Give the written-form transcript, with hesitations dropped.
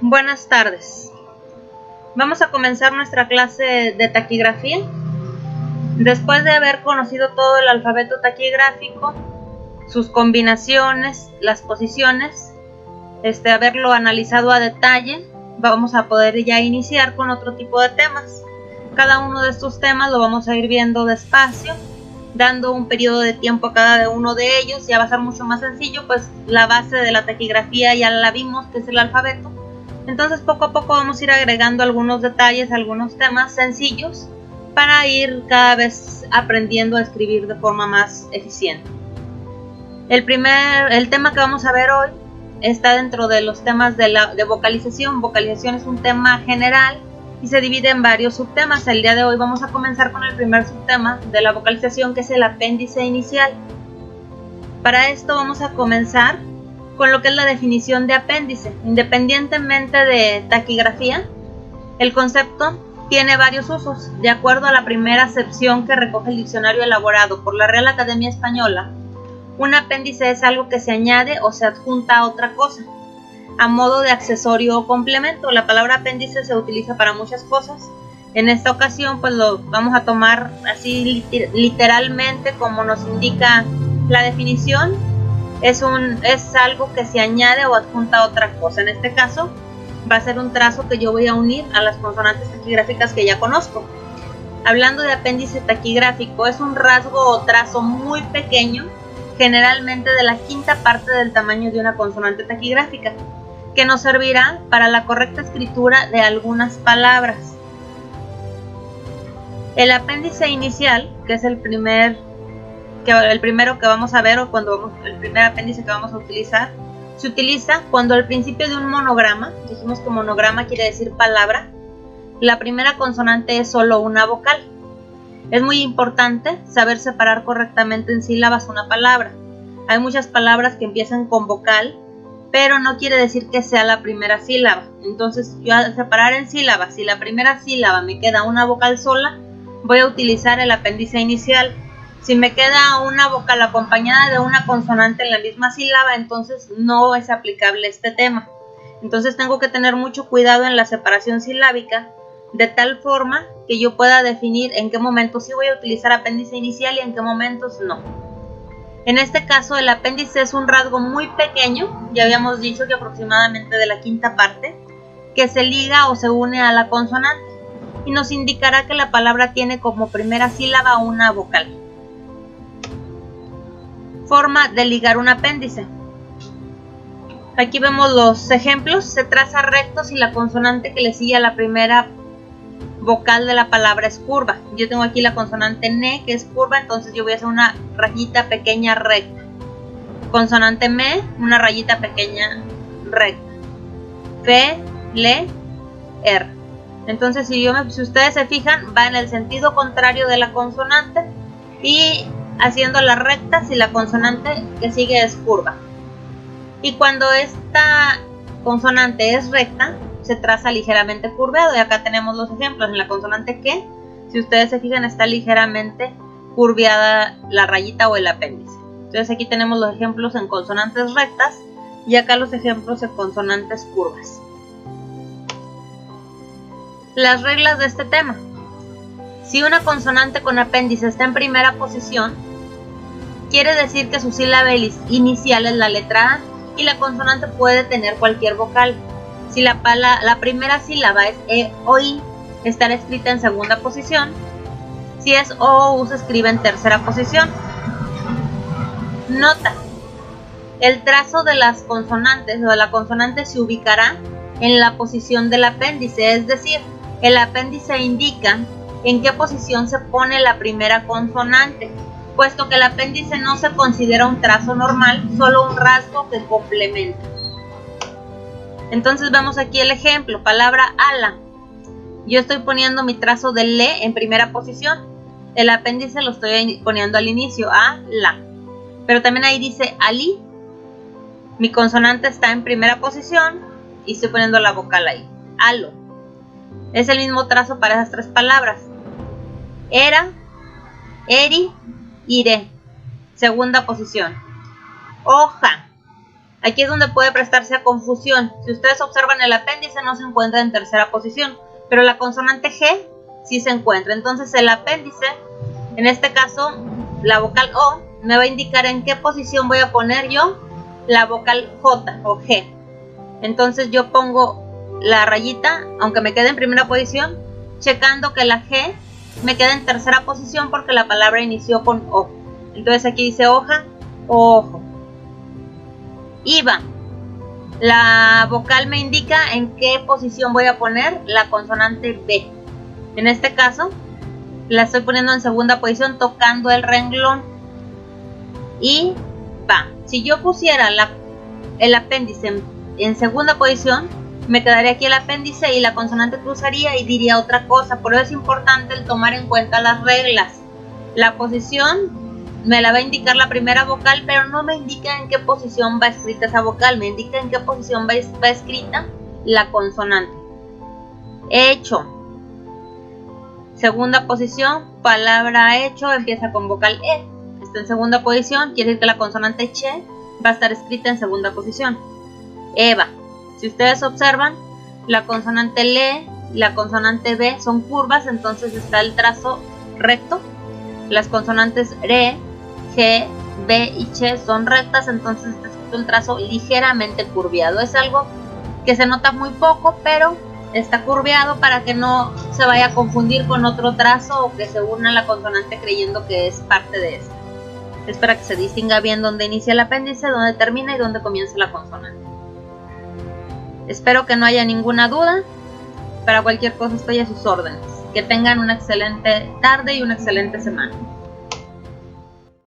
Buenas tardes. Vamos a comenzar nuestra clase de taquigrafía. Después de haber conocido todo el alfabeto taquigráfico, sus combinaciones, las posiciones, haberlo analizado a detalle, vamos a poder ya iniciar con otro tipo de temas. Cada uno de estos temas lo vamos a ir viendo despacio, dando un periodo de tiempo a cada uno de ellos. Ya va a ser mucho más sencillo, pues la base de la taquigrafía ya la vimos, que es el alfabeto. Entonces poco a poco vamos a ir agregando algunos detalles, algunos temas sencillos para ir cada vez aprendiendo a escribir de forma más eficiente. El tema que vamos a ver hoy está dentro de los temas de vocalización. Vocalización es un tema general y se divide en varios subtemas. El día de hoy vamos a comenzar con el primer subtema de la vocalización, que es el apéndice inicial. Para esto vamos a comenzar con lo que es la definición de apéndice. Independientemente de taquigrafía, el concepto tiene varios usos. De acuerdo a la primera acepción que recoge el diccionario elaborado por la Real Academia Española, un apéndice es algo que se añade o se adjunta a otra cosa, a modo de accesorio o complemento. La palabra apéndice se utiliza para muchas cosas. En esta ocasión pues lo vamos a tomar así literalmente como nos indica la definición. Es algo que se añade o adjunta a otra cosa. En este caso va a ser un trazo que yo voy a unir a las consonantes taquigráficas que ya conozco. Hablando de apéndice taquigráfico, es un rasgo o trazo muy pequeño, generalmente de la quinta parte del tamaño de una consonante taquigráfica, que nos servirá para la correcta escritura de algunas palabras. El apéndice inicial, que es el primero que vamos a ver, el primer apéndice que vamos a utilizar, se utiliza cuando al principio de un monograma, dijimos que monograma quiere decir palabra, la primera consonante es solo una vocal. Es muy importante saber separar correctamente en sílabas una palabra. Hay muchas palabras que empiezan con vocal, pero no quiere decir que sea la primera sílaba. Entonces yo al separar en sílabas, si la primera sílaba me queda una vocal sola, voy a utilizar el apéndice inicial. Si me queda una vocal acompañada de una consonante en la misma sílaba, entonces no es aplicable este tema. Entonces tengo que tener mucho cuidado en la separación silábica, de tal forma que yo pueda definir en qué momentos sí voy a utilizar apéndice inicial y en qué momentos no. En este caso el apéndice es un rasgo muy pequeño, ya habíamos dicho que aproximadamente de la quinta parte, que se liga o se une a la consonante y nos indicará que la palabra tiene como primera sílaba una vocal. Forma de ligar un apéndice. Aquí vemos los ejemplos. Se traza recto si la consonante que le sigue a la primera vocal de la palabra es curva. Yo tengo aquí la consonante ne, que es curva, entonces yo voy a hacer una rayita pequeña recta. Consonante me, una rayita pequeña recta. Fe, le, er. Entonces si ustedes se fijan, va en el sentido contrario de la consonante y haciéndola recta si la consonante que sigue es curva. Y cuando esta consonante es recta, se traza ligeramente curveado. Y acá tenemos los ejemplos. En la consonante que, si ustedes se fijan, está ligeramente curveada la rayita o el apéndice. Entonces aquí tenemos los ejemplos en consonantes rectas y acá los ejemplos en consonantes curvas. Las reglas de este tema. Si una consonante con apéndice está en primera posición, quiere decir que su sílaba inicial es la letra A y la consonante puede tener cualquier vocal. Si la primera sílaba es E o I, estará escrita en segunda posición. Si es O o U, se escribe en tercera posición. Nota: el trazo de las consonantes o de la consonante se ubicará en la posición del apéndice, es decir, el apéndice indica en qué posición se pone la primera consonante, puesto que el apéndice no se considera un trazo normal, solo un rasgo que complementa. Entonces vemos aquí el ejemplo, palabra ala. Yo estoy poniendo mi trazo de le en primera posición, el apéndice lo estoy poniendo al inicio, a, la. Pero también ahí dice ali, mi consonante está en primera posición y estoy poniendo la vocal ahí, alo. Es el mismo trazo para esas tres palabras. Era, eri, iré, segunda posición. Hoja, Aquí es donde puede prestarse a confusión. Si ustedes observan, el apéndice no se encuentra en tercera posición, pero la consonante G sí se encuentra. Entonces el apéndice, en este caso la vocal O, me va a indicar en qué posición voy a poner yo la vocal J o G. Entonces yo pongo la rayita, aunque me quede en primera posición, checando que la G me quede en tercera posición porque la palabra inició con O. Entonces aquí dice hoja o ojo. IVA. La vocal me indica en qué posición voy a poner la consonante B. En este caso, la estoy poniendo en segunda posición tocando el renglón. Y va. Si yo pusiera el apéndice en segunda posición, me quedaría aquí el apéndice y la consonante cruzaría y diría otra cosa. Por eso es importante el tomar en cuenta las reglas. La posición me la va a indicar la primera vocal, pero no me indica en qué posición va escrita esa vocal, me indica en qué posición va escrita la consonante. Hecho. Segunda posición, palabra hecho, empieza con vocal E. Está en segunda posición, quiere decir que la consonante che va a estar escrita en segunda posición. Eva. Si ustedes observan, la consonante LE, la consonante B son curvas, entonces está el trazo recto. Las consonantes RE, G, B y Che son rectas, entonces está escrito el trazo ligeramente curviado. Es algo que se nota muy poco, pero está curviado para que no se vaya a confundir con otro trazo o que se una la consonante creyendo que es parte de esta. Es para que se distinga bien dónde inicia el apéndice, dónde termina y dónde comienza la consonante. Espero que no haya ninguna duda. Para cualquier cosa estoy a sus órdenes. Que tengan una excelente tarde y una excelente semana.